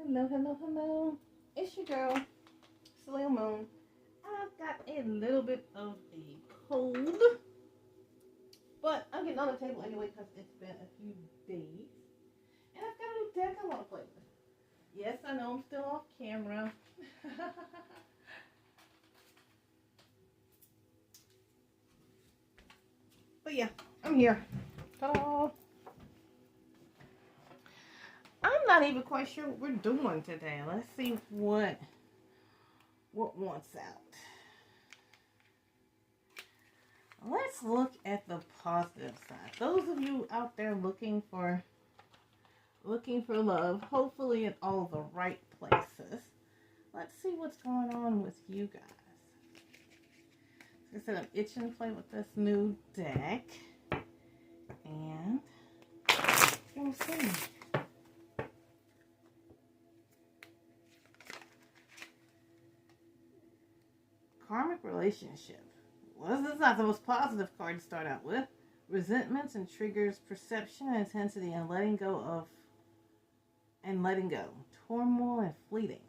Hello, hello, hello. It's your girl, Celia Moon. I've got a little bit of a cold, but I'm getting on the table anyway because it's been a few days. And I've got a new deck I want to play with. Yes, I know I'm still off camera. But yeah, I'm here. Ta-da! I'm not even quite sure what we're doing today. Let's see what wants out. Let's look at the positive side. Those of you out there looking for love, hopefully in all the right places. Let's see what's going on with you guys. Like I said, I'm itching to play with this new deck. And we'll see. Karmic relationship. Well, this is not the most positive card to start out with. Resentments and triggers perception and intensity and letting go. Turmoil and fleeting.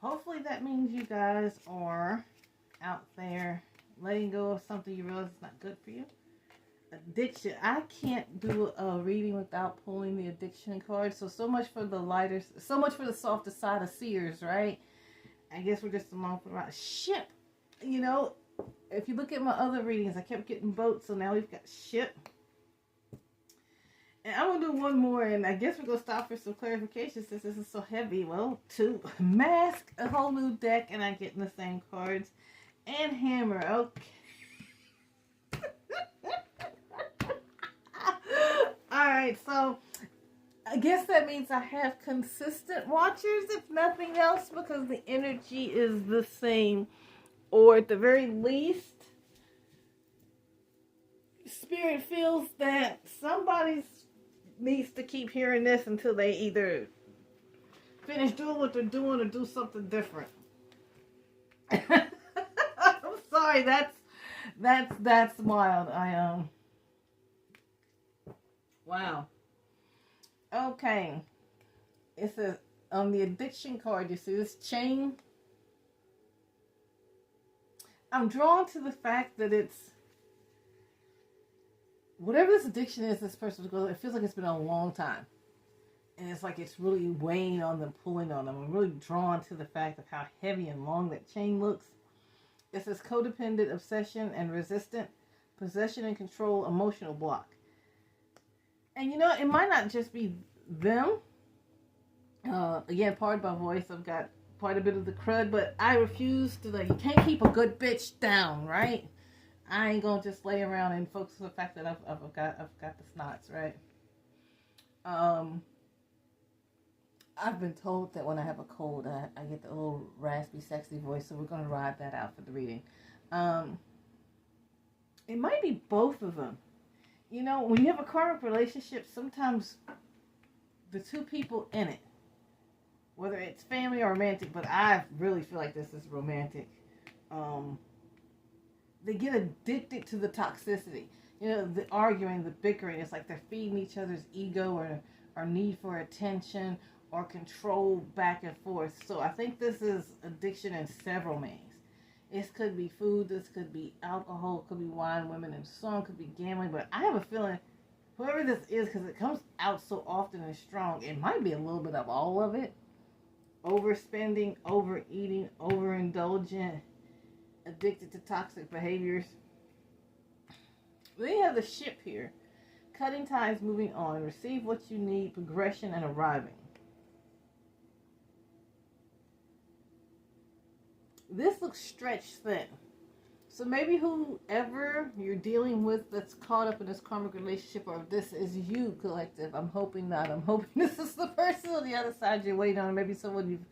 Hopefully that means you guys are out there letting go of something you realize is not good for you. Addiction. I can't do a reading without pulling the addiction card. So much for the softer side of seers, right? I guess we're just along for the ride. Ship. You know, if you look at my other readings, I kept getting boats, so now we've got ship. And I'm going to do one more, and I guess we're going to stop for some clarification since this is so heavy. Well, to mask a whole new deck, and I'm getting the same cards. And hammer, okay. Alright, so I guess that means I have consistent watchers, if nothing else, because the energy is the same. Or at the very least, Spirit feels that somebody needs to keep hearing this until they either finish doing what they're doing or do something different. I'm sorry, that's wild. Wow. Okay. It says on the addiction card, you see this chain? I'm drawn to the fact that it's whatever this addiction is this person's going, it feels like it's been a long time. And it's like it's really weighing on them, pulling on them. I'm really drawn to the fact of how heavy and long that chain looks. It says codependent, obsession, and resistant, possession and control, emotional block. And you know, it might not just be them. Again, pardon my voice, I've got quite a bit of the crud, but I refuse to, you can't keep a good bitch down, right? I ain't gonna just lay around and focus on the fact that I've got the snots, right? I've been told that when I have a cold, I get the little raspy, sexy voice, so we're gonna ride that out for the reading. It might be both of them. You know, when you have a karmic relationship, sometimes the two people in it, whether it's family or romantic, but I really feel like this is romantic. They get addicted to the toxicity. You know, the arguing, the bickering. It's like they're feeding each other's ego or need for attention or control back and forth. So I think this is addiction in several ways. This could be food. This could be alcohol. It could be wine, women, and song. It could be gambling. But I have a feeling whoever this is, because it comes out so often and strong, it might be a little bit of all of it. Overspending, overeating, overindulgent, addicted to toxic behaviors. Then you have the ship here. Cutting ties, moving on. Receive what you need, progression, and arriving. This looks stretched thin. So maybe whoever you're dealing with that's caught up in this karmic relationship, or if this is you, collective, I'm hoping not. I'm hoping this is the person on the other side you're waiting on. Maybe someone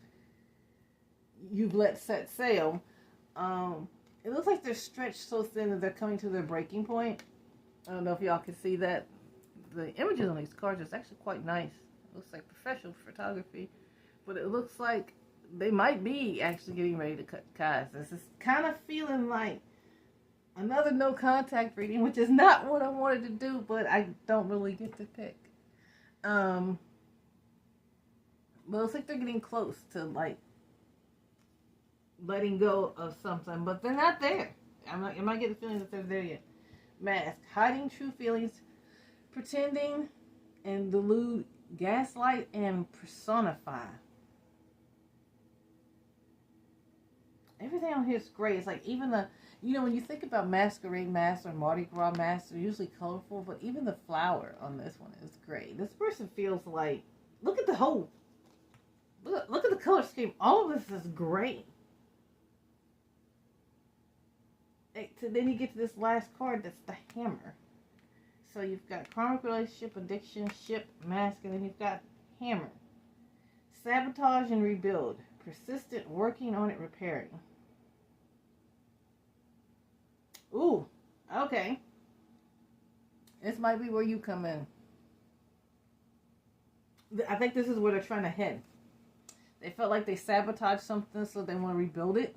you've let set sail. It looks like they're stretched so thin that they're coming to their breaking point. I don't know if y'all can see that. The images on these cards is actually quite nice. It looks like professional photography. But it looks like they might be actually getting ready to cut ties. This is kind of feeling like another no contact reading, which is not what I wanted to do, but I don't really get to pick. But it's like they're getting close to like letting go of something, but they're not there. I'm not getting the feeling that they're there yet. Mask, hiding true feelings, pretending and delude, gaslight and personify. Everything on here is great. It's like even the, when you think about masquerade masks or Mardi Gras masks, they're usually colorful, but even the flower on this one is great. This person feels like, look at the whole, look at the color scheme. All of this is great. So then you get to this last card that's the hammer. So you've got karmic relationship, addiction, ship, mask, and then you've got hammer. Sabotage and rebuild. Persistent, working on it, repairing. Ooh, okay. This might be where you come in. I think this is where they're trying to head. They felt like they sabotaged something, so they want to rebuild it.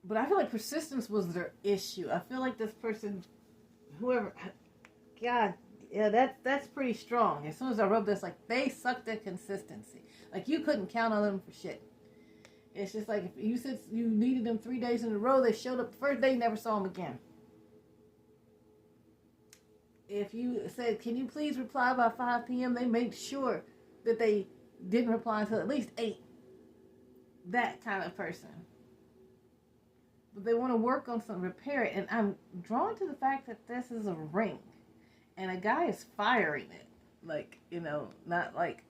But I feel like persistence was their issue. I feel like this person, whoever, God, yeah, that's pretty strong. As soon as I wrote this, like, they sucked at consistency. Like, you couldn't count on them for shit. It's just like, if you said you needed them 3 days in a row, they showed up the first day, you never saw them again. If you said, can you please reply by 5 p.m., they made sure that they didn't reply until at least 8. That kind of person. But they want to work on some repair it. And I'm drawn to the fact that this is a ring. And a guy is firing it. Like, not like,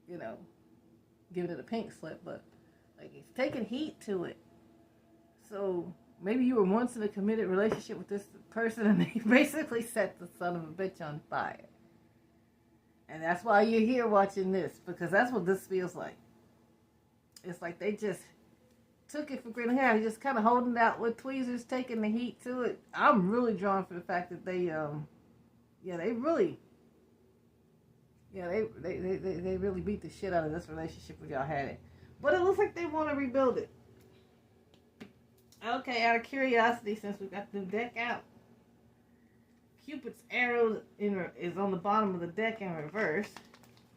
giving it a pink slip, but like he's taking heat to it. So maybe you were once in a committed relationship with this person and they basically set the son of a bitch on fire. And that's why you're here watching this, because that's what this feels like. It's like they just took it for granted. Yeah, just kind of holding out with tweezers, taking the heat to it. I'm really drawn for the fact that they really beat the shit out of this relationship when y'all had it. But it looks like they want to rebuild it. Okay, out of curiosity, since we got the deck out, Cupid's arrow is on the bottom of the deck in reverse.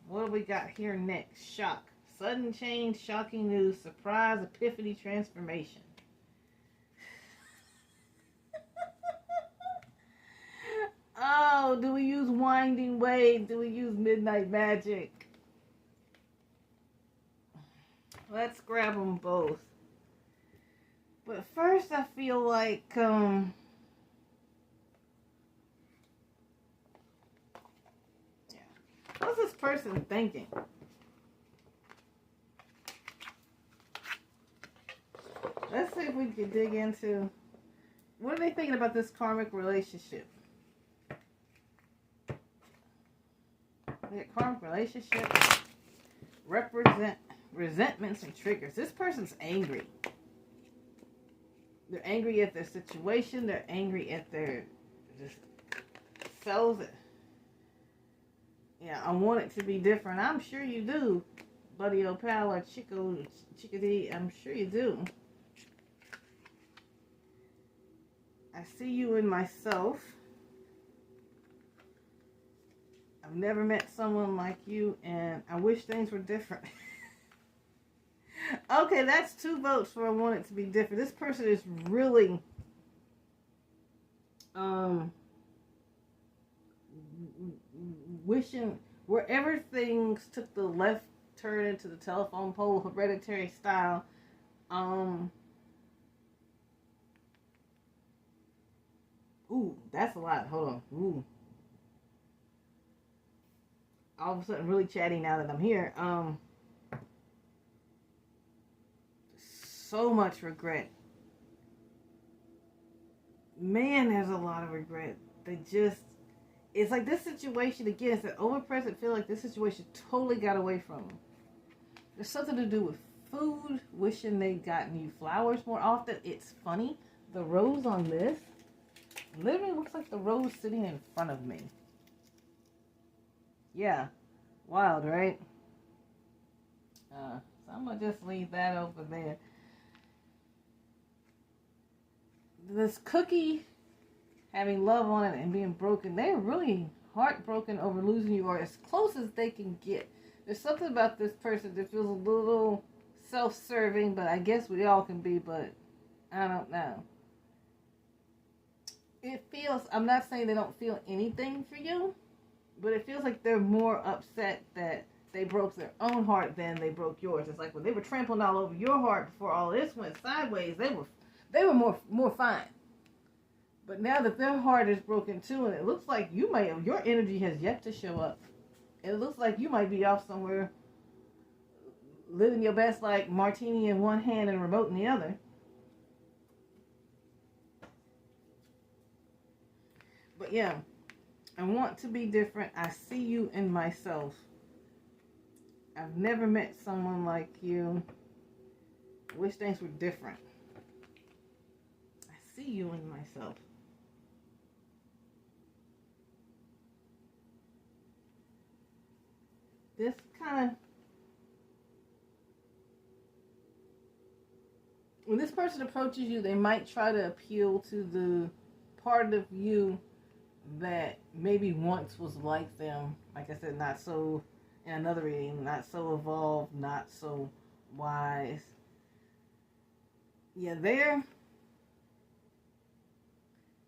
What do we got here next? Shock. Sudden change, shocking news, surprise, epiphany, transformation. Oh, do we use winding wave? Do we use midnight magic? Let's grab them both. But first I feel like, what's this person thinking? Let's see if we can dig into, what are they thinking about this karmic relationship? Karmic relationship represent resentments and triggers. This person's angry. They're angry at their situation. They're angry at their selves. Yeah, I want it to be different. I'm sure you do, buddy, old pal, or chickadee. I'm sure you do. I see you in myself. I've never met someone like you, and I wish things were different. Okay, that's 2 votes for I want it to be different. This person is really wishing wherever things took the left turn into the telephone pole, hereditary style. Ooh, that's a lot. Hold on. Ooh. All of a sudden really chatty now that I'm here. So much regret. Man, there's a lot of regret. It's like this situation, again, it's that overpresent feel like this situation totally got away from them. There's something to do with food, wishing they'd gotten you flowers more often. It's funny. The rose on this literally looks like the rose sitting in front of me. Yeah. Wild, right? So I'm going to just leave that over there. This cookie having love on it and being broken, they're really heartbroken over losing you, or as close as they can get. There's something about this person that feels a little self-serving, but I guess we all can be, but I don't know. It feels, I'm not saying they don't feel anything for you, but it feels like they're more upset that they broke their own heart than they broke yours. It's like when they were trampling all over your heart before all this went sideways, they were more fine. But now that their heart is broken too, and it looks like you might have, your energy has yet to show up. It looks like you might be off somewhere living your best, like martini in one hand and remote in the other. But yeah, I want to be different. I see you in myself. I've never met someone like you. I wish things were different. I see you in myself. This kind of, when this person approaches you, they might try to appeal to the part of you that maybe once was like them. Like I said, not so, in another reading, not so evolved, not so wise. Yeah, there.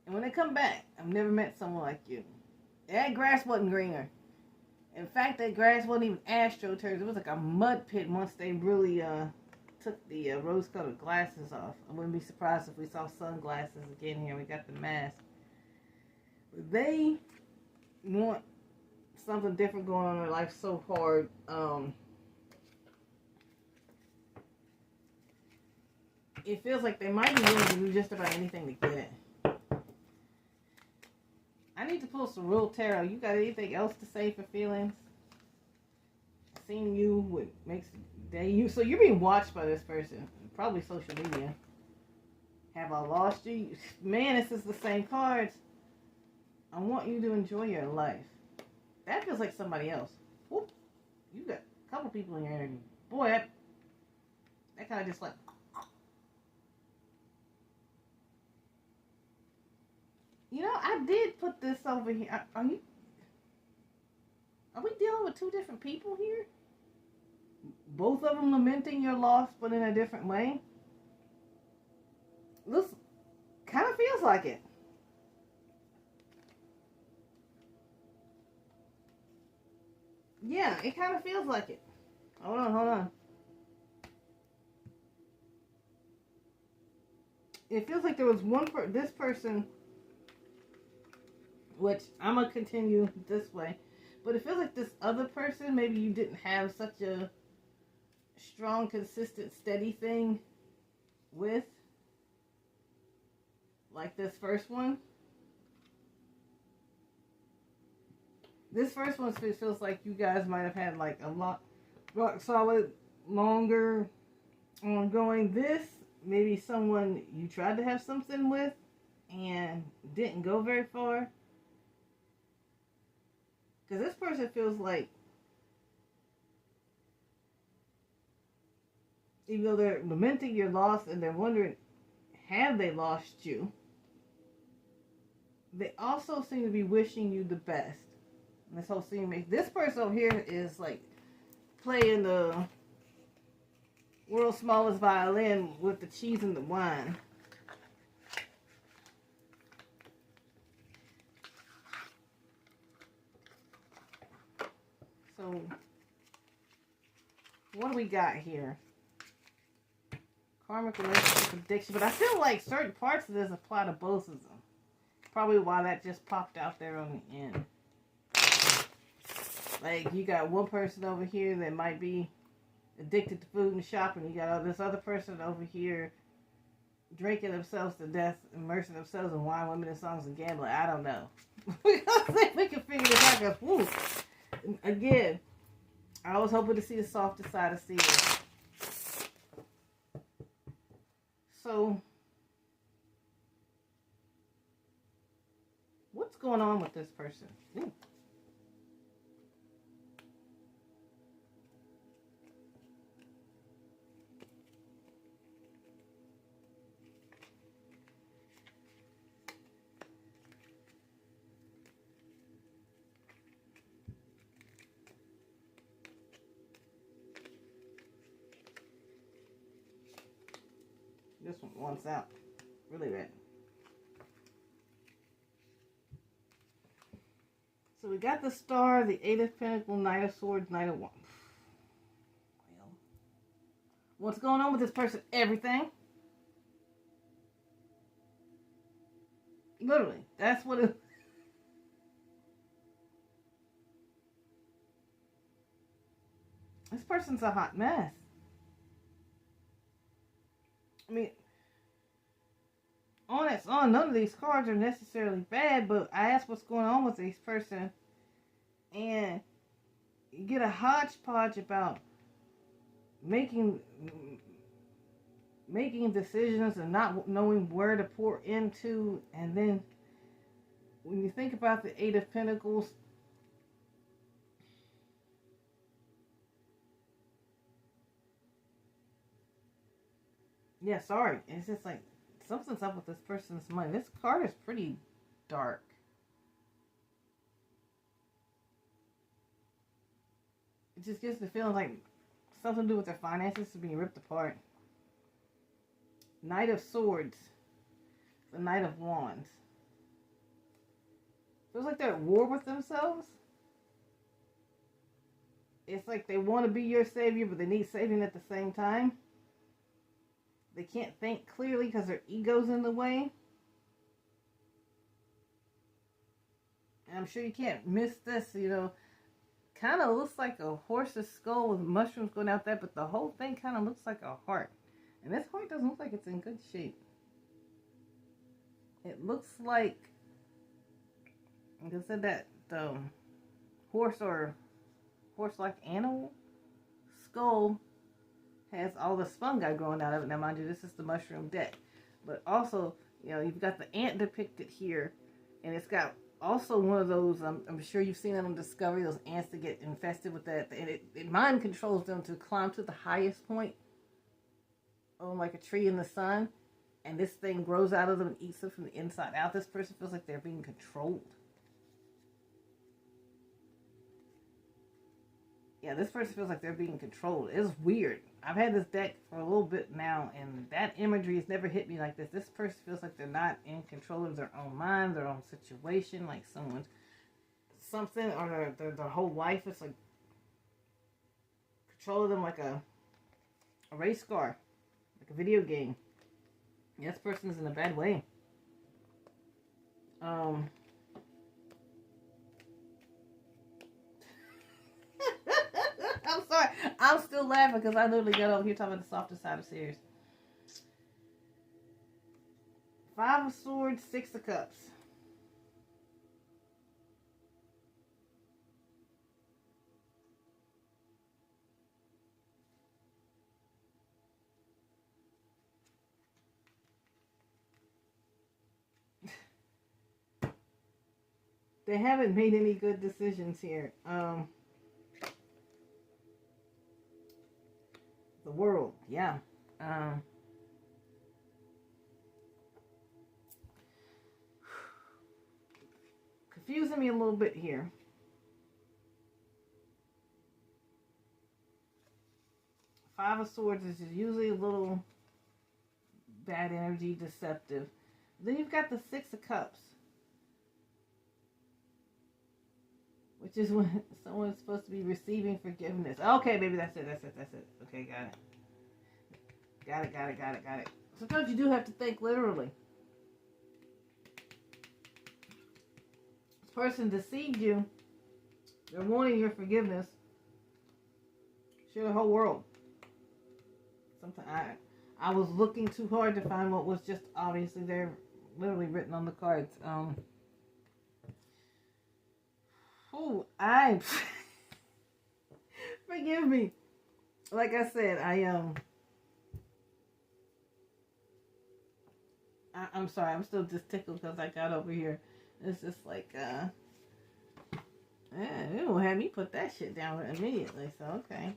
And when they come back, I've never met someone like you. That grass wasn't greener. In fact, that grass wasn't even astroturf. It was like a mud pit once they really took the rose-colored glasses off. I wouldn't be surprised if we saw sunglasses again here. We got the mask. They want something different going on in their life so hard. It feels like they might be willing to do just about anything to get it. I need to pull some real tarot. You got anything else to say for feelings? Seeing you what makes day you. So you're being watched by this person. Probably social media. Have I lost you? Man, this is the same cards. I want you to enjoy your life. That feels like somebody else. Whoop. You got a couple people in your energy. Boy, that kind of just like. You know, I did put this over here. Are we dealing with two different people here? Both of them lamenting your loss, but in a different way? This kind of feels like it. Yeah, it kind of feels like it. Hold on. It feels like there was this person, which I'm going to continue this way, but it feels like this other person, maybe you didn't have such a strong, consistent, steady thing with, like this first one. This first one feels like you guys might have had like a lot, rock solid, longer, ongoing. This, maybe someone you tried to have something with and didn't go very far. Because this person feels like, even though they're lamenting your loss and they're wondering, have they lost you? They also seem to be wishing you the best. And this whole scene makes, this person over here is like playing the world's smallest violin with the cheese and the wine. So, what do we got here? Karmic relationship addiction. But I feel like certain parts of this apply to both of them. Probably why that just popped out there on the end. Like, you got one person over here that might be addicted to food and shopping. You got this other person over here drinking themselves to death, immersing themselves in wine, women, and songs, and gambling. I don't know. We can figure this out. Because, again, I was hoping to see the softer side of Steven. So, what's going on with this person? Ooh. This one wants out really bad. So we got the Star, the Eight of Pentacles, Knight of Swords, Knight of Wands. Well, what's going on with this person? Everything. Literally, that's what it. This person's a hot mess. I mean, on its own, none of these cards are necessarily bad, but I ask what's going on with this person, and you get a hodgepodge about making decisions and not knowing where to pour into. And then when you think about the Eight of Pentacles, yeah, sorry, it's just like something's up with this person's money. This card is pretty dark. It just gives the feeling like something to do with their finances is being ripped apart. Knight of Swords, the Knight of Wands. Feels like they're at war with themselves. It's like they want to be your savior, but they need saving at the same time. They can't think clearly because their ego's in the way. And I'm sure you can't miss this, you know. Kind of looks like a horse's skull with mushrooms going out there, but the whole thing kind of looks like a heart. And this heart doesn't look like it's in good shape. It looks like, like I said, that the horse or horse-like animal skull has all the fungi growing out of it. Now, mind you, this is the mushroom deck. But also, you know, you've got the ant depicted here. And it's got also one of those, I'm sure you've seen it on Discovery, those ants that get infested with that. And it mind controls them to climb to the highest point on like a tree in the sun, and this thing grows out of them and eats them from the inside out. This person feels like they're being controlled. Yeah, this person feels like they're being controlled. It's weird. I've had this deck for a little bit now, and that imagery has never hit me like this. This person feels like they're not in control of their own mind, their own situation, like someone's something, or their whole life is like controlling them like a race car. A video game. Yeah, this person's in a bad way. I'm sorry. I'm still laughing because I literally got over here talking about the softer side of series. Five of Swords, Six of Cups. They haven't made any good decisions here. The World, yeah. Confusing me a little bit here. Five of Swords is usually a little bad energy, deceptive. Then you've got the Six of Cups, which is when someone's supposed to be receiving forgiveness. Okay, baby, that's it. Okay, got it. Sometimes you do have to think literally. This person deceived you. They're wanting your forgiveness. Share the whole world. Sometimes I was looking too hard to find what was just obviously there, literally written on the cards. Forgive me. Like I said, I'm sorry. I'm still just tickled because I got over here. It's just like, you don't have me put that shit down immediately. So okay.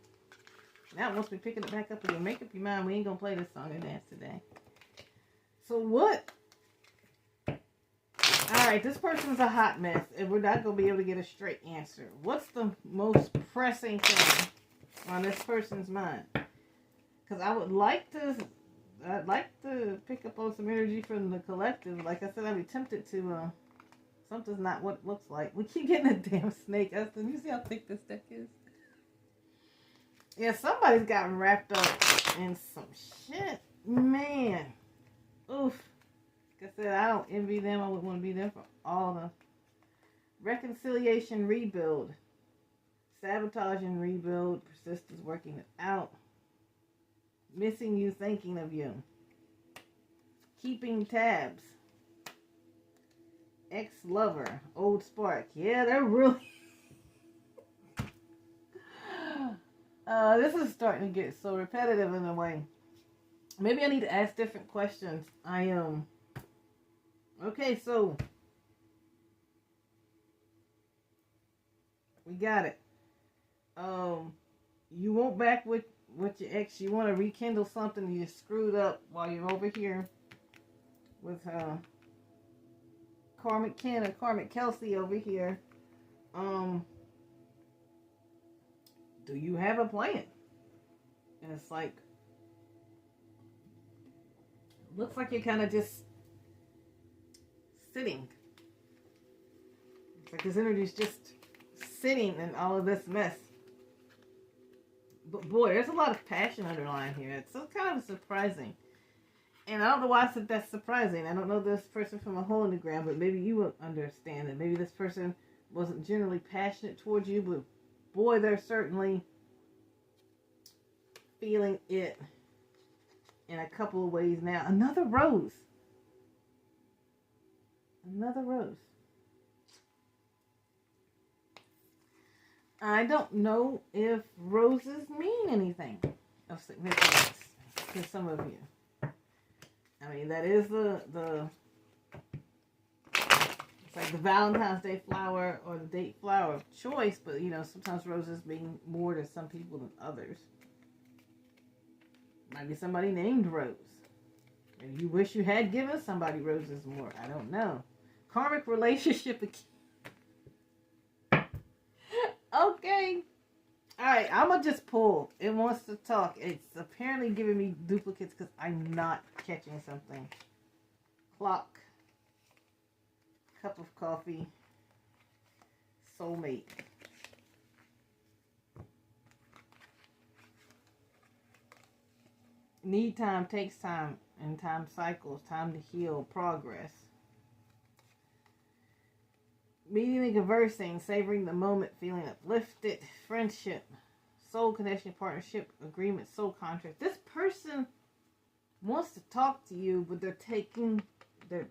Now once we picking it back up again, make up your mind. We ain't gonna play this song and dance today. So what? Alright, this person's a hot mess, and we're not going to be able to get a straight answer. What's the most pressing thing on this person's mind? Because I would like to I'd like to pick up on some energy from the collective. Like I said, I'd be tempted to. Something's not what it looks like. We keep getting a damn snake. You see how thick this deck is? Yeah, somebody's gotten wrapped up in some shit. Man. Oof. Like I said, I don't envy them. I would want to be there for all the reconciliation, rebuild, sabotage and rebuild, persistence, working it out, missing you, thinking of you, keeping tabs, ex-lover, old spark. Yeah, they're really... this is starting to get so repetitive in a way. Maybe I need to ask different questions. Okay, so we got it. You won't back with your ex. You want to rekindle something you screwed up while you're over here with Karmic Ken or Karmic Kelsey over here. Do you have a plan? And it's like, looks like you're kind of just sitting. It's like this energy's just sitting in all of this mess. But boy, there's a lot of passion underlying here. It's so kind of surprising. And I don't know why I said that's surprising. I don't know this person from a hole in the ground, but maybe you will understand it. Maybe this person wasn't generally passionate towards you, but boy, they're certainly feeling it in a couple of ways now. Another rose. Another rose. I don't know if roses mean anything of significance to some of you. I mean, that is it's like the Valentine's Day flower or the date flower of choice, but you know, sometimes roses mean more to some people than others. Might be somebody named Rose. Maybe you wish you had given somebody roses more. I don't know. Karmic relationship. Okay. Alright, I'm going to just pull. It wants to talk. It's apparently giving me duplicates because I'm not catching something. Clock. Cup of coffee. Soulmate. Need time, takes time, and time cycles. Time to heal, progress. Meeting and conversing, savoring the moment, feeling uplifted, friendship, soul connection, partnership, agreement, soul contract. This person wants to talk to you, but they're taking their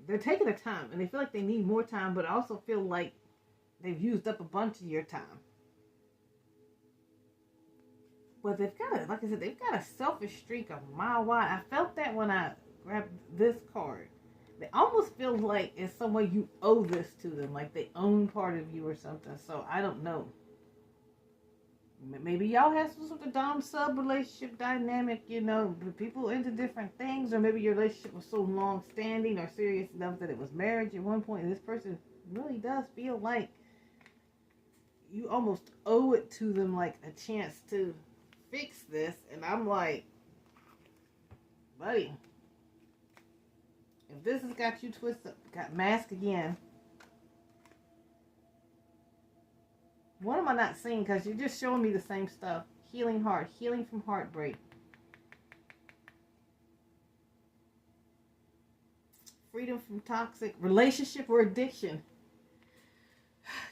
time, and they feel like they need more time, but I also feel like they've used up a bunch of your time. But they've got like I said, they've got a selfish streak a mile wide. I felt that when I grabbed this card. It almost feels like in some way you owe this to them, like they own part of you or something. So I don't know. Maybe y'all have some sort of dom-sub relationship dynamic, you know, people into different things, or maybe your relationship was so long-standing or serious enough that it was marriage at one point. And this person really does feel like you almost owe it to them, like a chance to fix this. And I'm like, buddy, if this has got you twisted, got mask again. What am I not seeing? Because you're just showing me the same stuff. Healing heart, healing from heartbreak. Freedom from toxic relationship or addiction.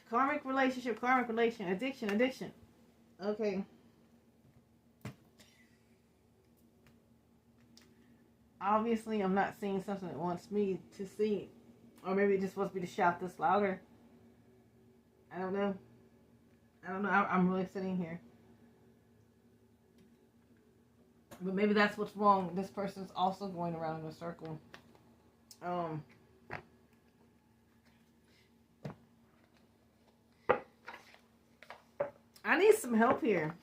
Karmic relationship, karmic relation, addiction. Okay. Obviously, I'm not seeing something that wants me to see. Or maybe it just wants me to shout this louder. I don't know. I'm really sitting here. But maybe that's what's wrong. This person's also going around in a circle. I need some help here.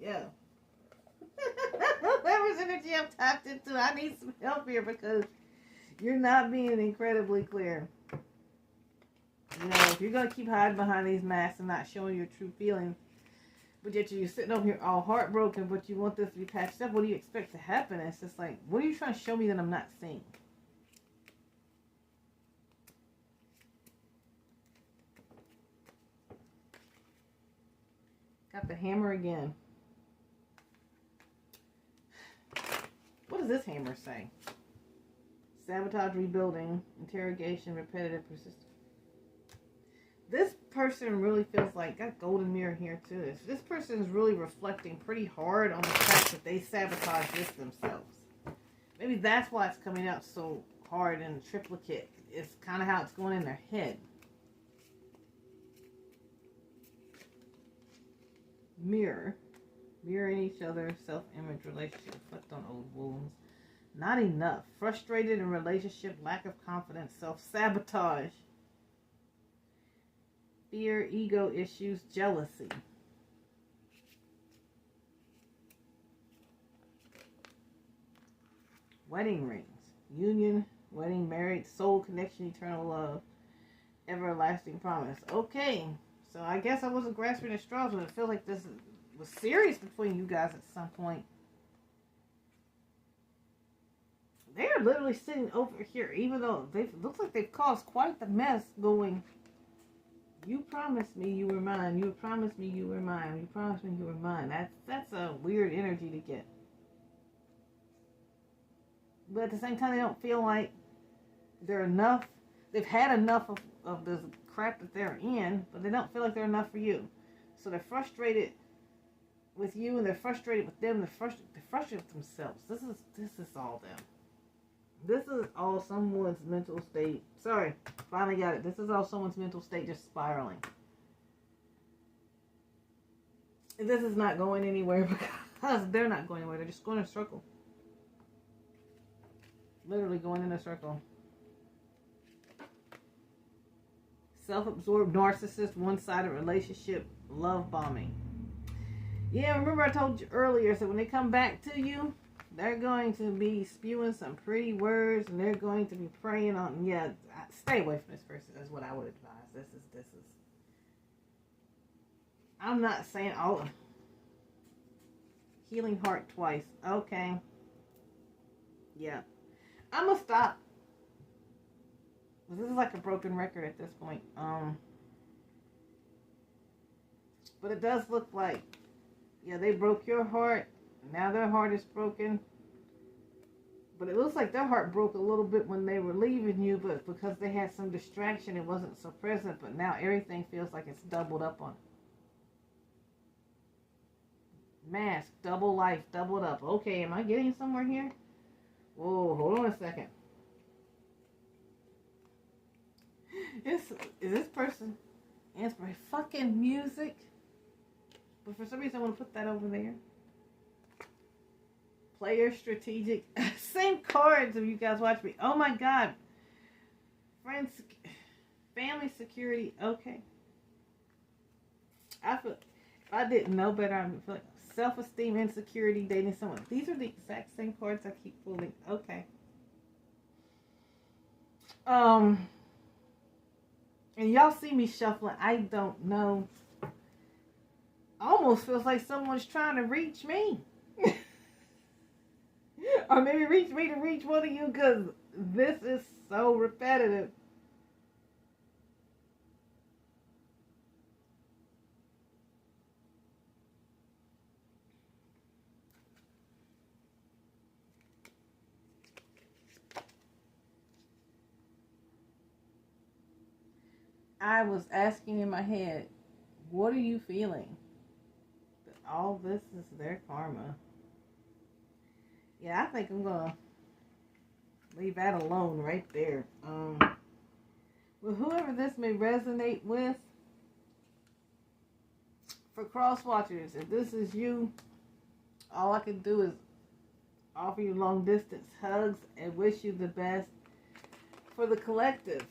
Yeah. Whatever's energy I'm tapped into, I need some help here because you're not being incredibly clear. You know, if you're going to keep hiding behind these masks and not showing your true feelings, But yet you're sitting over here all heartbroken, but you want this to be patched up. What do you expect to happen? It's just like, what are you trying to show me that I'm not seeing? Got the hammer again. What does this hammer say? Sabotage, rebuilding, interrogation, repetitive, persistent. This person really feels like, got golden mirror here too. This person is really reflecting pretty hard on the fact that they sabotage this themselves. Maybe that's why it's coming out so hard in triplicate. It's kind of how it's going in their head. Mirror. Mirroring each other, self-image, relationship, reflect on old wounds. Not enough. Frustrated in relationship, lack of confidence, self-sabotage. Fear, ego issues, jealousy. Wedding rings. Union, wedding, married, soul connection, eternal love, everlasting promise. Okay, so I guess I wasn't grasping at straws, but I feel like this was serious between you guys at some point. They're literally sitting over here, even though looks like they've caused quite the mess going, you promised me you were mine, you promised me you were mine, you promised me you were mine. That's a weird energy to get. But at the same time, they don't feel like they're enough. They've had enough of this crap that they're in, but they don't feel like they're enough for you. So they're frustrated with you, and they're frustrated with them. They're frustrated with themselves. This is all them. This is all someone's mental state. Sorry, finally got it. This is all someone's mental state just spiraling. And this is not going anywhere because they're not going anywhere. They're just going in a circle. Literally going in a circle. Self-absorbed narcissist, one-sided relationship, love bombing. Yeah, remember I told you earlier, so when they come back to you, they're going to be spewing some pretty words, and they're going to be preying on, yeah, stay away from this person is what I would advise. This is, I'm not saying, oh, healing heart twice. Okay. Yeah. I'm going to stop. This is like a broken record at this point. But it does look like, yeah, they broke your heart. Now their heart is broken. But it looks like their heart broke a little bit when they were leaving you, but because they had some distraction, it wasn't so present. But now everything feels like it's doubled up on it. Mask, double life, doubled up. Okay, am I getting somewhere here? Whoa, hold on a second. Is this person inspired fucking music? But for some reason I want to put that over there. Player, strategic. Same cards if you guys watch me. Oh my god. Friends, family, security. Okay. I feel, if I didn't know better, I would feel like self-esteem, insecurity, dating someone. These are the exact same cards I keep pulling. Okay. And y'all see me shuffling. I don't know. Almost feels like someone's trying to reach me. Or maybe reach me to reach one of you, because this is so repetitive. I was asking in my head, what are you feeling? But all this is their karma. Yeah, I think I'm going to leave that alone right there. Well, whoever this may resonate with, for cross watchers, if this is you, all I can do is offer you long distance hugs and wish you the best. For the collective,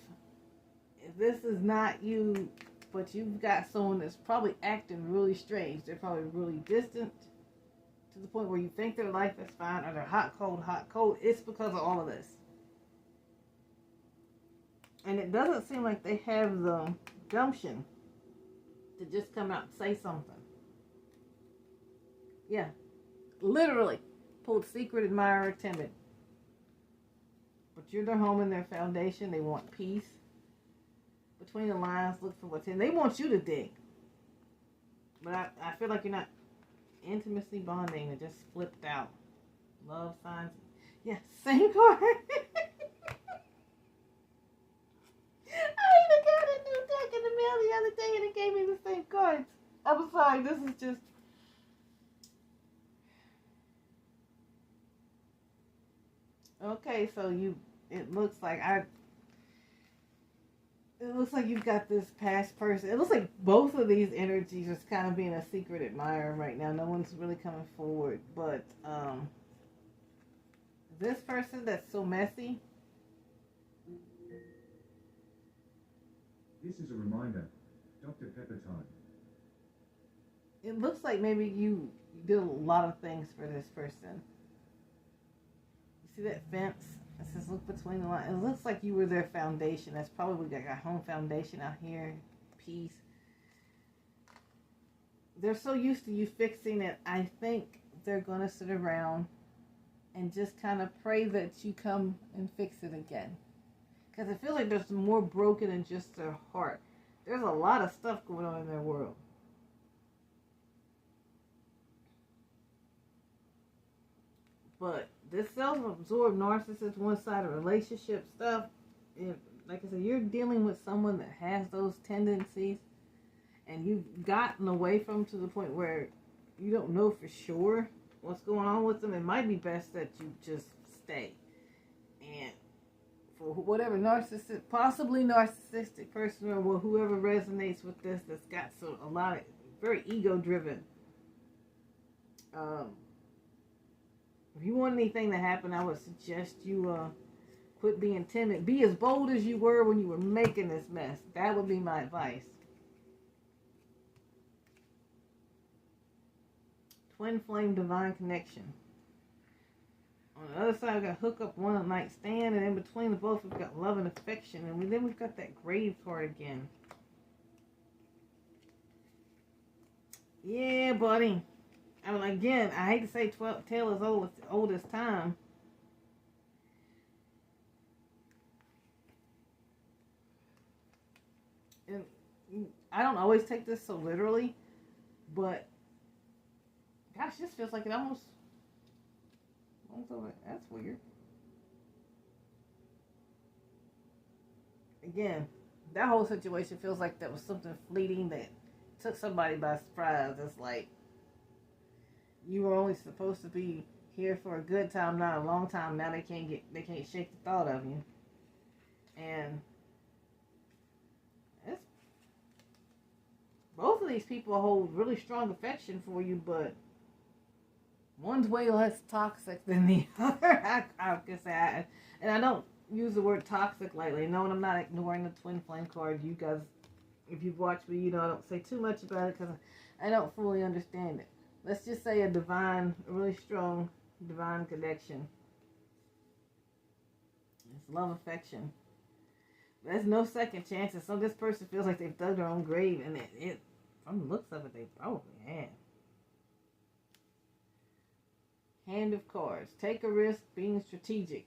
if this is not you, but you've got someone that's probably acting really strange, they're probably really distant, to the point where you think their life is fine, or they're hot, cold, it's because of all of this. And it doesn't seem like they have the gumption to just come out and say something. Yeah, literally. Pulled secret, admirer, timid. But you're their home and their foundation. They want peace. Between the lines, look for what's in. They want you to dig. But I feel like you're not intimacy bonding. It just flipped out. Love signs. Yeah, same card. I even got a new deck in the mail the other day and it gave me the same cards. I'm sorry, this is just... Okay, so it looks like you've got this past person. It looks like both of these energies are kind of being a secret admirer right now. No one's really coming forward, but this person that's so messy. This is a reminder, Dr. Pepper time. It looks like maybe you did a lot of things for this person. You see that fence? It says look between the lines. It looks like you were their foundation. That's probably like a home foundation out here. Peace. They're so used to you fixing it. I think they're going to sit around and just kind of pray that you come and fix it again. Because I feel like there's more broken than just their heart. There's a lot of stuff going on in their world. But this self-absorbed narcissist, one-sided relationship stuff, like I said, you're dealing with someone that has those tendencies, and you've gotten away from them to the point where you don't know for sure what's going on with them. It might be best that you just stay. And for whatever narcissistic, possibly narcissistic person, or whoever resonates with this, that's got a lot of very ego-driven. If you want anything to happen, I would suggest you quit being timid. Be as bold as you were when you were making this mess. That would be my advice. Twin flame divine connection. On the other side, we've got hook up, one night stand, and in between the both, we've got love and affection. And then we've got that grave card again. Yeah, buddy. I mean, again, I hate to say tale as old as time. And I don't always take this so literally, but gosh, this feels like it almost over. That's weird. Again, that whole situation feels like that was something fleeting that took somebody by surprise. It's like you were only supposed to be here for a good time, not a long time. Now they can't shake the thought of you. And it's, both of these people hold really strong affection for you, but one's way less toxic than the other. I can say, and I don't use the word toxic lightly. No, and I'm not ignoring the twin flame card. You guys, if you've watched me, you know I don't say too much about it because I don't fully understand it. Let's just say a really strong divine connection. It's love, affection. There's no second chances. So this person feels like they've dug their own grave, and it from the looks of it, they probably have. Hand of cards. Take a risk, being strategic.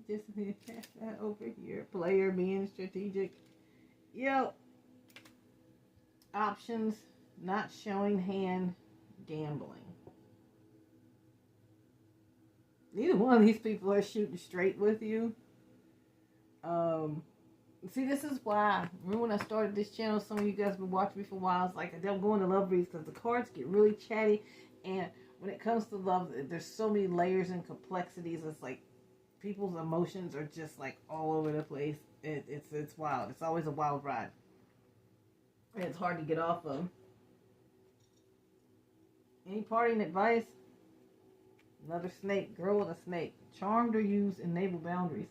Just pass that over here. Player being strategic. Yep. Options. Not showing hand. Gambling. Neither one of these people are shooting straight with you. See, this is why. Remember when I started this channel, some of you guys have been watching me for a while. It's like I don't go into love reads because the cards get really chatty, and when it comes to love, there's so many layers and complexities. It's like people's emotions are just like all over the place. It's wild. It's always a wild ride, and it's hard to get off of. Any parting advice? Another snake, girl with a snake. Charmed or used, enable boundaries.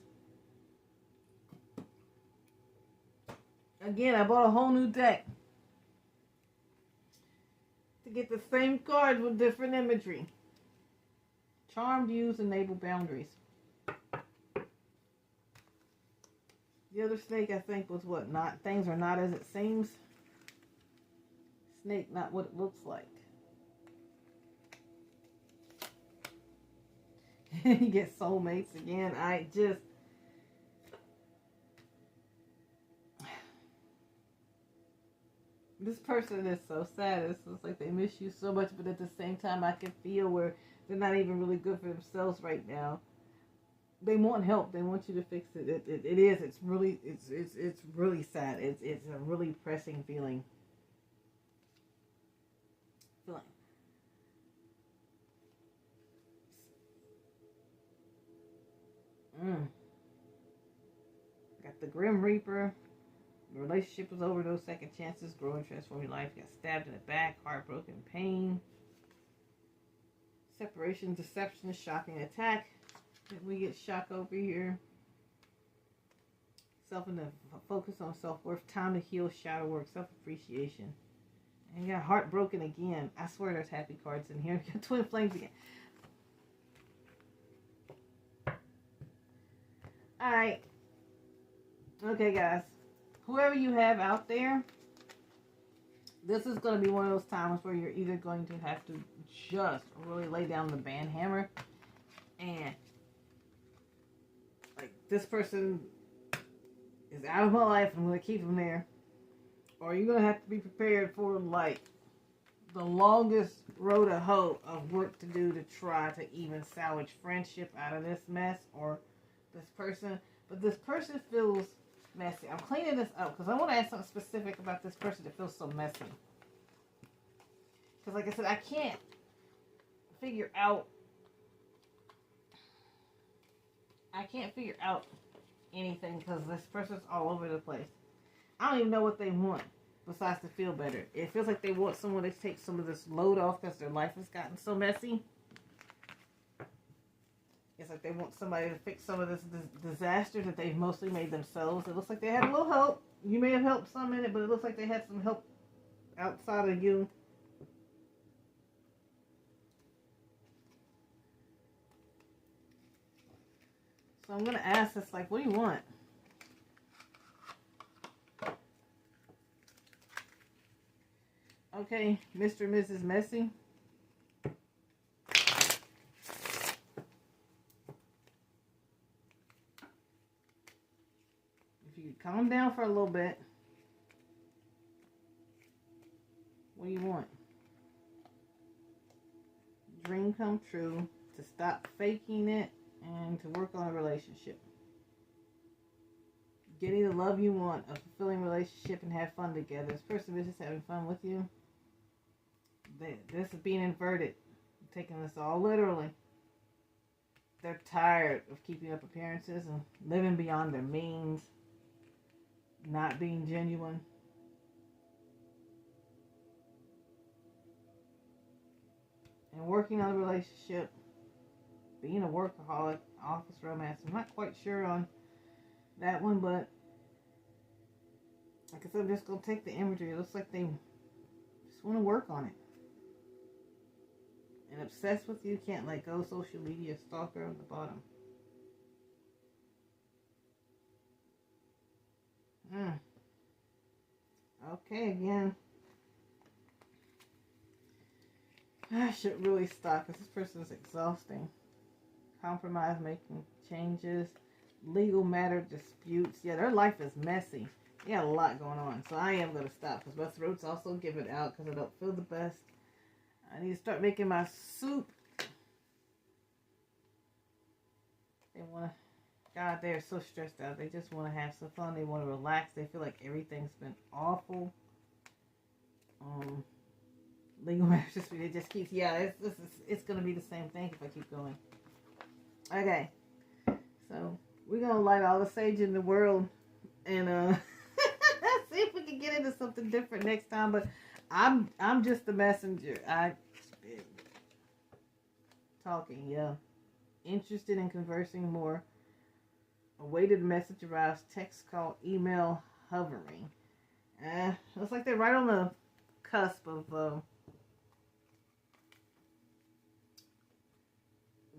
Again, I bought a whole new deck to get the same cards with different imagery. Charmed, used, enable boundaries. The other snake, I think, was what? Not things are not as it seems. Snake, not what it looks like. You get soulmates again. This person is so sad. It's like they miss you so much, but at the same time, I can feel where they're not even really good for themselves right now. They want help. They want you to fix it. It is. It's really. It's really sad. It's a really pressing feeling. Got the Grim Reaper. The relationship was over. No second chances. Grow and transform your life. Got stabbed in the back. Heartbroken pain. Separation, deception, shocking attack. We get shock over here. Focus on self-worth. Time to heal. Shadow work. Self-appreciation. And you got heartbroken again. I swear there's happy cards in here. You got twin flames again. Alright. Okay, guys. Whoever you have out there, this is going to be one of those times where you're either going to have to just really lay down the band hammer and like, this person is out of my life, I'm going to keep them there. Or you're going to have to be prepared for, like, the longest road of hope of work to do to try to even salvage friendship out of this mess or this person. But this person feels messy. I'm cleaning this up because I want to add something specific about this person that feels so messy. Because like I said, I can't figure out anything because this person's all over the place. I don't even know what they want besides to feel better. It feels like they want someone to take some of this load off because their life has gotten so messy. It's like they want somebody to fix some of this disaster that they've mostly made themselves. It looks like they had a little help. You may have helped some in it, but it looks like they had some help outside of you. So I'm going to ask this, like, what do you want? Okay, Mr. and Mrs. Messy. If you could calm down for a little bit. What do you want? Dream come true. To stop faking it. And to work on a relationship. Getting the love you want. A fulfilling relationship and have fun together. This person is just having fun with you. This is being inverted. I'm taking this all literally. They're tired of keeping up appearances and living beyond their means. Not being genuine. And working on a relationship. Being a workaholic, office romance. I'm not quite sure on that one, but like I said, I'm just going to take the imagery. It looks like they just want to work on it. And obsessed with you, can't let go, social media stalker on the bottom. Okay, again. I should really stop because this person is exhausting. Compromise, making changes, legal matter disputes. Yeah, their life is messy. They got a lot going on. So I am going to stop because my throat's also giving out because I don't feel the best. I need to start making my soup. They want to, God, they're so stressed out. They just want to have some fun. They want to relax. They feel like everything's been awful. Legal matter dispute. It just keeps, yeah, it's going to be the same thing if I keep going. Okay, so we're gonna light all the sage in the world and see if we can get into something different next time. But I'm just the messenger. Talking, yeah. Interested in conversing more. Awaited message arrives. Text, call, email, hovering. Looks like they're right on the cusp of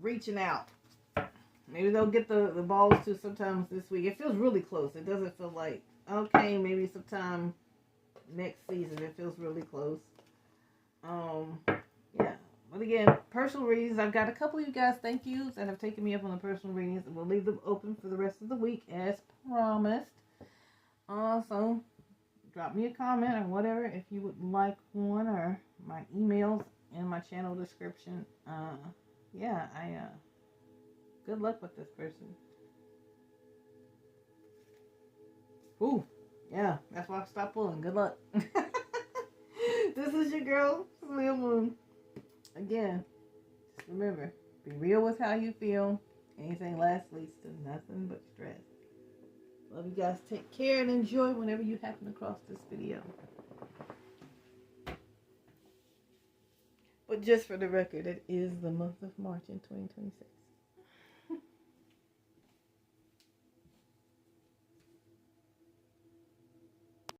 reaching out. Maybe they'll get the balls to sometimes this week. It feels really close. It doesn't feel like, okay, maybe sometime next season. It feels really close. Yeah. But again, personal readings. I've got a couple of you guys, thank yous, that have taken me up on the personal readings. And we'll leave them open for the rest of the week as promised. Also, drop me a comment or whatever if you would like one, or my emails in my channel description. Good luck with this person. Ooh, yeah, that's why I stopped pulling. Good luck. This is your girl, Lil Moon. Again, just remember, be real with how you feel. Anything less leads to nothing but stress. Love you guys. Take care and enjoy whenever you happen across this video. But just for the record, it is the month of March in 2026.